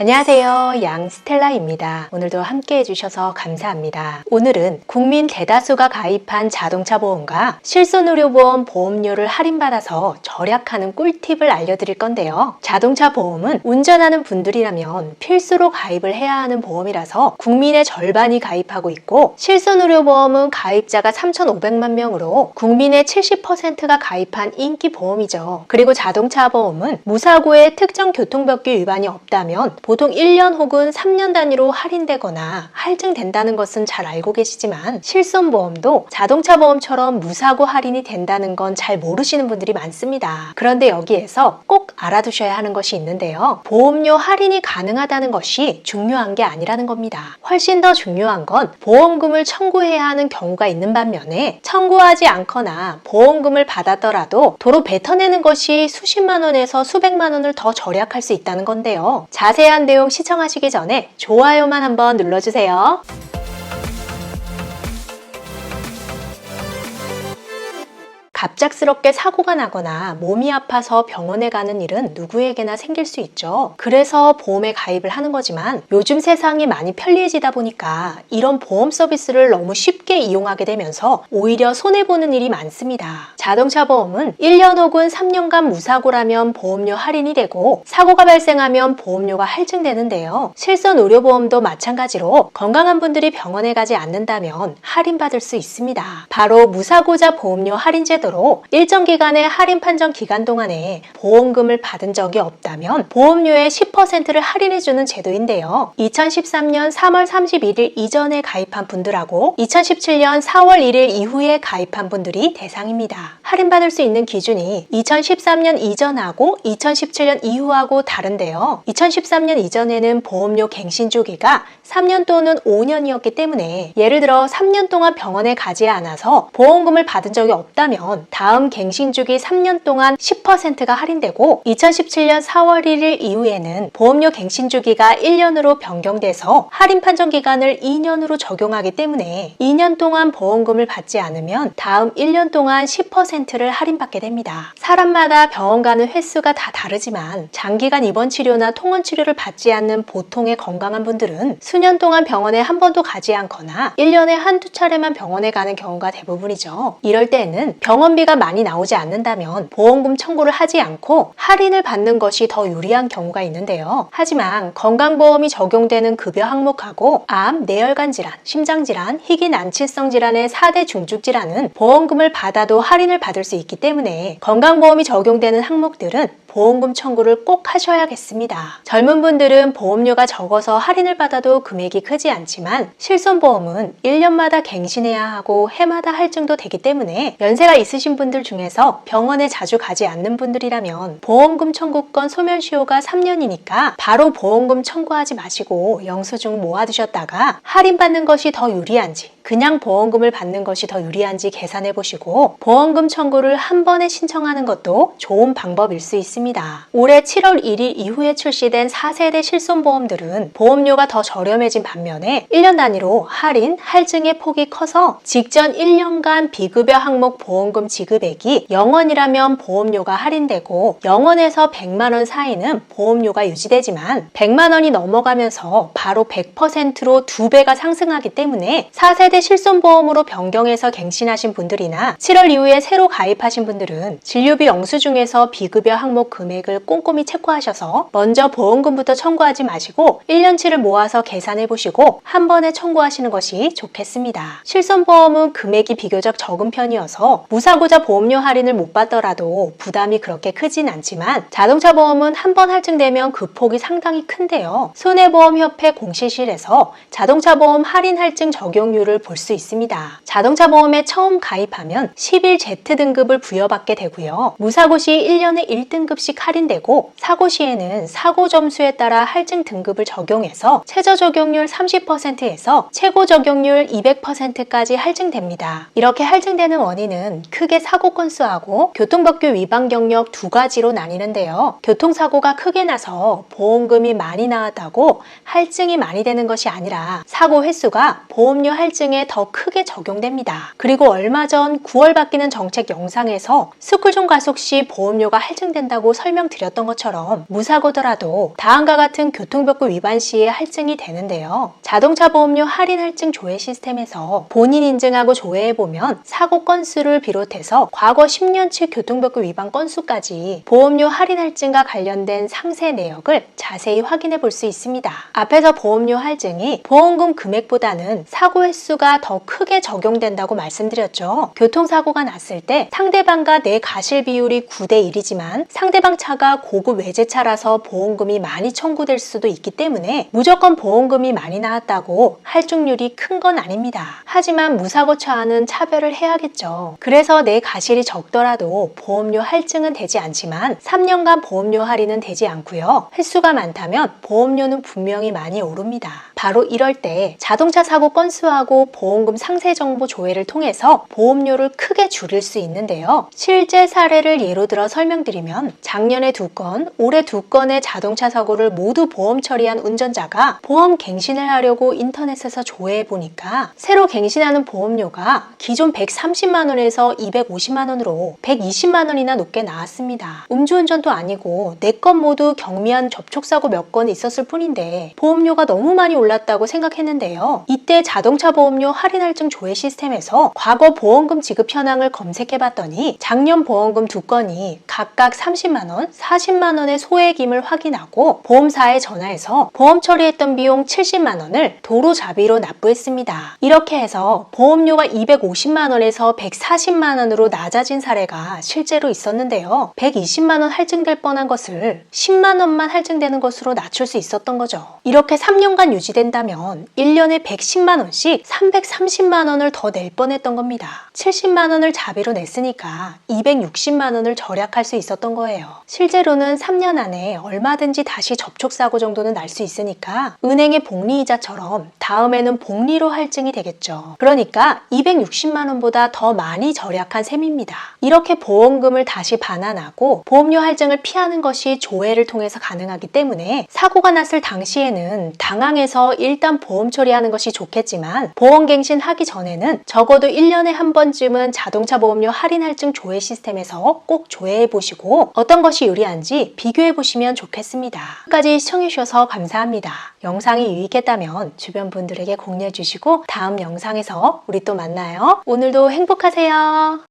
안녕하세요. 양스텔라입니다. 오늘도 함께 해주셔서 감사합니다. 오늘은 국민 대다수가 가입한 자동차 보험과 실손의료보험 보험료를 할인받아서 절약하는 꿀팁을 알려드릴 건데요. 자동차 보험은 운전하는 분들이라면 필수로 가입을 해야 하는 보험이라서 국민의 절반이 가입하고 있고, 실손의료보험은 가입자가 3,500만 명으로 국민의 70%가 가입한 인기 보험이죠. 그리고 자동차 보험은 무사고의 특정 교통법규 위반이 없다면 보통 1년 혹은 3년 단위로 할인되거나 할증된다는 것은 잘 알고 계시지만, 실손보험도 자동차 보험처럼 무사고 할인이 된다는 건 잘 모르시는 분들이 많습니다. 그런데 여기에서 꼭 알아두셔야 하는 것이 있는데요. 보험료 할인이 가능하다는 것이 중요한 게 아니라는 겁니다. 훨씬 더 중요한 건 보험금을 청구해야 하는 경우가 있는 반면에, 청구하지 않거나 보험금을 받았더라도 도로 뱉어내는 것이 수십만 원에서 수백만 원을 더 절약할 수 있다는 건데요. 자세한 내용 시청하시기 전에 좋아요만 한번 눌러주세요. 갑작스럽게 사고가 나거나 몸이 아파서 병원에 가는 일은 누구에게나 생길 수 있죠. 그래서 보험에 가입을 하는 거지만, 요즘 세상이 많이 편리해지다 보니까 이런 보험 서비스를 너무 쉽게 이용하게 되면서 오히려 손해보는 일이 많습니다. 자동차 보험은 1년 혹은 3년간 무사고라면 보험료 할인이 되고, 사고가 발생하면 보험료가 할증되는데요. 실손의료보험도 마찬가지로 건강한 분들이 병원에 가지 않는다면 할인받을 수 있습니다. 바로 무사고자 보험료 할인 제도, 일정 기간의 할인 판정 기간 동안에 보험금을 받은 적이 없다면 보험료의 10%를 할인해주는 제도인데요. 2013년 3월 31일 이전에 가입한 분들하고 2017년 4월 1일 이후에 가입한 분들이 대상입니다. 할인받을 수 있는 기준이 2013년 이전하고 2017년 이후하고 다른데요. 2013년 이전에는 보험료 갱신 주기가 3년 또는 5년이었기 때문에, 예를 들어 3년 동안 병원에 가지 않아서 보험금을 받은 적이 없다면 다음 갱신주기 3년 동안 10%가 할인되고, 2017년 4월 1일 이후에는 보험료 갱신주기가 1년으로 변경돼서 할인 판정 기간을 2년으로 적용하기 때문에 2년 동안 보험금을 받지 않으면 다음 1년 동안 10%를 할인받게 됩니다. 사람마다 병원 가는 횟수가 다 다르지만, 장기간 입원 치료나 통원 치료를 받지 않는 보통의 건강한 분들은 수년 동안 병원에 한 번도 가지 않거나 1년에 한두 차례만 병원에 가는 경우가 대부분이죠. 이럴 때는 병원비가 많이 나오지 않는다면 보험금 청구를 하지 않고 할인을 받는 것이 더 유리한 경우가 있는데요. 하지만 건강보험이 적용되는 급여 항목하고 암, 뇌혈관 질환, 심장질환, 희귀 난치성 질환의 4대 중증질환은 보험금을 받아도 할인을 받을 수 있기 때문에, 건강보험이 적용되는 항목들은 보험금 청구를 꼭 하셔야겠습니다. 젊은 분들은 보험료가 적어서 할인을 받아도 금액이 크지 않지만, 실손보험은 1년마다 갱신해야 하고 해마다 할증도 되기 때문에, 연세가 있으신 분들 중에서 병원에 자주 가지 않는 분들이라면 보험금 청구권 소멸시효가 3년이니까 바로 보험금 청구하지 마시고 영수증 모아두셨다가 할인받는 것이 더 유리한지, 그냥 보험금을 받는 것이 더 유리한지 계산해 보시고 보험금 청구를 한 번에 신청하는 것도 좋은 방법일 수 있습니다. 올해 7월 1일 이후에 출시된 4세대 실손보험들은 보험료가 더 저렴해진 반면에 1년 단위로 할인, 할증의 폭이 커서 직전 1년간 비급여 항목 보험금 지급액이 0원이라면 보험료가 할인되고, 0원에서 100만 원 사이는 보험료가 유지되지만 100만 원이 넘어가면서 바로 100%로 2배가 상승하기 때문에, 4세대 실손보험으로 변경해서 갱신하신 분들이나 7월 이후에 새로 가입하신 분들은 진료비 영수증에서 비급여 항목 금액을 꼼꼼히 체크하셔서 먼저 보험금부터 청구하지 마시고 1년치를 모아서 계산해 보시고 한 번에 청구하시는 것이 좋겠습니다. 실손보험은 금액이 비교적 적은 편이어서 무사고자 보험료 할인을 못 받더라도 부담이 그렇게 크진 않지만, 자동차 보험은 한 번 할증되면 그 폭이 상당히 큰데요. 손해보험협회 공시실에서 자동차 보험 할인 할증 적용률을 볼 수 있습니다. 자동차 보험에 처음 가입하면 11Z 등급을 부여받게 되고요. 무사고 시 1년에 1등급씩 할인되고, 사고 시에는 사고 점수에 따라 할증 등급을 적용해서 최저 적용률 30%에서 최고 적용률 200%까지 할증됩니다. 이렇게 할증되는 원인은 크게 사고 건수하고 교통법규 위반 경력 두 가지로 나뉘는데요. 교통사고가 크게 나서 보험금이 많이 나왔다고 할증이 많이 되는 것이 아니라, 사고 횟수가 보험료 할증 할증에 더 크게 적용됩니다. 그리고 얼마 전 9월 바뀌는 정책 영상에서 스쿨존 가속 시 보험료가 할증된다고 설명드렸던 것처럼 무사고더라도 다음과 같은 교통법규 위반 시에 할증이 되는데요. 자동차 보험료 할인 할증 조회 시스템에서 본인 인증하고 조회해보면 사고 건수를 비롯해서 과거 10년치 교통법규 위반 건수까지 보험료 할인 할증과 관련된 상세 내역을 자세히 확인해 볼 수 있습니다. 앞에서 보험료 할증이 보험금 금액보다는 사고 횟수가 더 크게 적용된다고 말씀드렸죠. 교통사고가 났을 때 상대방과 내 가실 비율이 9대 1이지만 상대방 차가 고급 외제차라서 보험금이 많이 청구될 수도 있기 때문에 무조건 보험금이 많이 나왔다고 할증률이 큰 건 아닙니다. 하지만 무사고차와는 차별을 해야겠죠. 그래서 내 가실이 적더라도 보험료 할증은 되지 않지만 3년간 보험료 할인은 되지 않고요. 횟수가 많다면 보험료는 분명히 많이 오릅니다. 바로 이럴 때 자동차 사고 건수하고 보험금 상세 정보 조회를 통해서 보험료를 크게 줄일 수 있는데요. 실제 사례를 예로 들어 설명드리면 작년에 2건, 올해 2건의 자동차 사고를 모두 보험 처리한 운전자가 보험 갱신을 하려고 인터넷에서 조회해 보니까 새로 갱신하는 보험료가 기존 130만 원에서 250만 원으로 120만 원이나 높게 나왔습니다. 음주운전도 아니고 4건 모두 경미한 접촉사고 몇 건 있었을 뿐인데 보험료가 너무 많이 올랐다고 생각했는데요. 이때 자동차 보험료 할인 할증 조회 시스템에서 과거 보험금 지급 현황을 검색해 봤더니 작년 보험금 2건이 각각 30만 원, 40만 원의 소액임을 확인하고 보험사에 전화해서 보험 처리했던 비용 70만 원을 도로자비로 납부했습니다. 이렇게 해서 보험료가 250만 원에서 140만 원으로 낮아진 사례가 실제로 있었는데요. 120만 원 할증될 뻔한 것을 10만 원만 할증되는 것으로 낮출 수 있었던 거죠. 이렇게 3년간 유지된다면 1년에 110만 원씩 330만 원을 더 낼 뻔했던 겁니다. 70만 원을 자비로 냈으니까 260만 원을 절약할 수 있었던 거예요. 실제로는 3년 안에 얼마든지 다시 접촉사고 정도는 날 수 있으니까 은행의 복리이자처럼 다음에는 복리로 할증이 되겠죠. 그러니까 260만 원보다 더 많이 절약한 셈입니다. 이렇게 보험금을 다시 반환하고 보험료 할증을 피하는 것이 조회를 통해서 가능하기 때문에 사고가 났을 당시에는 당황해서 일단 보험 처리하는 것이 좋겠지만 보험갱신 하기 전에는 적어도 1년에 한 번쯤은 자동차 보험료 할인 할증 조회 시스템에서 꼭 조회해 보시고 어떤 것이 유리한지 비교해 보시면 좋겠습니다. 끝까지 시청해 주셔서 감사합니다. 영상이 유익했다면 주변 분들에게 공유해 주시고 다음 영상에서 우리 또 만나요. 오늘도 행복하세요.